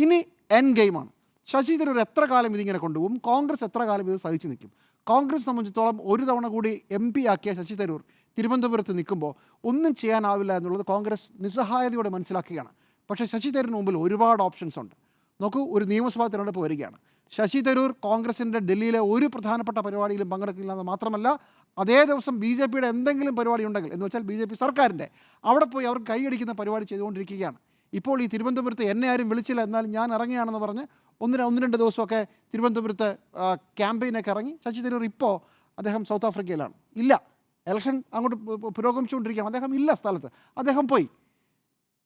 ഇനി എൻ ഗെയിമാണ്. ശശി തരൂർ എത്ര കാലം ഇതിങ്ങനെ കൊണ്ടുപോകും? കോൺഗ്രസ് എത്ര കാലം ഇത് സഹിച്ചു നിൽക്കും? കോൺഗ്രസ് സംബന്ധിച്ചിടത്തോളം ഒരു തവണ കൂടി MP ആക്കിയ ശശി തരൂർ തിരുവനന്തപുരത്ത് നിൽക്കുമ്പോൾ ഒന്നും ചെയ്യാനാവില്ല എന്നുള്ളത് കോൺഗ്രസ് നിസ്സഹായതയോടെ മനസ്സിലാക്കുകയാണ്. പക്ഷേ ശശി തരൂരിന് മുമ്പിൽ ഒരുപാട് ഓപ്ഷൻസ് ഉണ്ട്. നോക്കൂ, ഒരു നിയമസഭാ തിരഞ്ഞെടുപ്പ് വരികയാണ്. ശശി തരൂർ കോൺഗ്രസിൻ്റെ ഡൽഹിയിലെ ഒരു പ്രധാനപ്പെട്ട പരിപാടിയിലും പങ്കെടുക്കില്ല എന്ന് മാത്രമല്ല, അതേ ദിവസം BJPയുടെ എന്തെങ്കിലും പരിപാടി ഉണ്ടെങ്കിൽ, എന്ന് വെച്ചാൽ BJP സർക്കാരിൻ്റെ, അവിടെ പോയി അവർ കൈയടിക്കുന്ന പരിപാടി ചെയ്തുകൊണ്ടിരിക്കുകയാണ്. ഇപ്പോൾ ഈ തിരുവനന്തപുരത്ത് എന്നെ ആരും വിളിച്ചില്ല, എന്നാലും ഞാൻ ഇറങ്ങിയാണെന്ന് പറഞ്ഞ് ഒന്ന് രണ്ട് ദിവസമൊക്കെ തിരുവനന്തപുരത്ത് ക്യാമ്പയിനൊക്കെ ഇറങ്ങി ശശി തരൂർ ഇപ്പോൾ അദ്ദേഹം സൗത്ത് ആഫ്രിക്കയിലാണ്. ഇല്ല, ഇലക്ഷൻ അങ്ങോട്ട് പുരോഗമിച്ചുകൊണ്ടിരിക്കുകയാണ്, അദ്ദേഹം ഇല്ല സ്ഥലത്ത്, അദ്ദേഹം പോയി.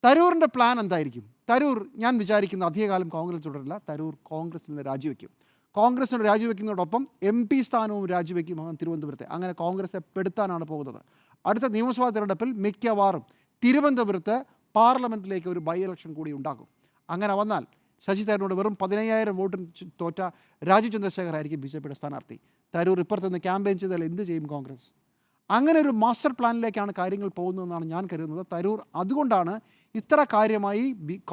തരൂറിൻ്റെ പ്ലാൻ എന്തായിരിക്കും? തരൂർ, ഞാൻ വിചാരിക്കുന്ന അധികകാലം കോൺഗ്രസ് തുടരില്ല. തരൂർ കോൺഗ്രസിൽ നിന്ന് രാജിവെക്കും. കോൺഗ്രസിന് രാജിവെക്കുന്നതോടൊപ്പം MP സ്ഥാനവും രാജിവെക്കും തിരുവനന്തപുരത്തെ. അങ്ങനെ കോൺഗ്രസ് പെടുത്താനാണ് പോകുന്നത്. അടുത്ത നിയമസഭാ തിരഞ്ഞെടുപ്പിൽ മിക്കവാറും തിരുവനന്തപുരത്ത് പാർലമെൻറ്റിലേക്ക് ഒരു ബൈ ഇലക്ഷൻ കൂടി ഉണ്ടാകും. അങ്ങനെ വന്നാൽ ശശി തരൂരിനോട് വെറും 15,000 വോട്ടിന് തോറ്റ രാജീവ് ചന്ദ്രശേഖർ ആയിരിക്കും BJPയുടെ സ്ഥാനാർത്ഥി. തരൂർ ഇപ്പുറത്ത് നിന്ന് ക്യാമ്പയിൻ ചെയ്താൽ എന്ത് ചെയ്യും കോൺഗ്രസ്? അങ്ങനെ ഒരു മാസ്റ്റർ പ്ലാനിലേക്കാണ് കാര്യങ്ങൾ പോകുന്നതെന്നാണ് ഞാൻ കരുതുന്നത്. തരൂർ അതുകൊണ്ടാണ് ഇത്ര കാര്യമായി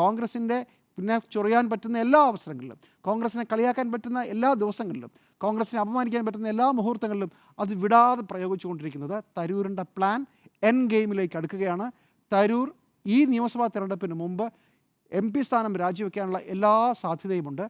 കോൺഗ്രസിൻ്റെ പിന്നെ ചൊറിയാൻ പറ്റുന്ന എല്ലാ അവസരങ്ങളിലും, കോൺഗ്രസിനെ കളിയാക്കാൻ പറ്റുന്ന എല്ലാ ദിവസങ്ങളിലും, കോൺഗ്രസിനെ അപമാനിക്കാൻ പറ്റുന്ന എല്ലാ മുഹൂർത്തങ്ങളിലും അത് വിടാതെ പ്രയോഗിച്ചുകൊണ്ടിരിക്കുന്നത്. തരൂരിൻ്റെ പ്ലാൻ എൻ ഗെയിമിലേക്ക് അടുക്കുകയാണ്. തരൂർ ഈ നിയമസഭാ തിരഞ്ഞെടുപ്പിന് മുമ്പ് MP സ്ഥാനം രാജിവെക്കാനുള്ള എല്ലാ സാധ്യതയുമുണ്ട്.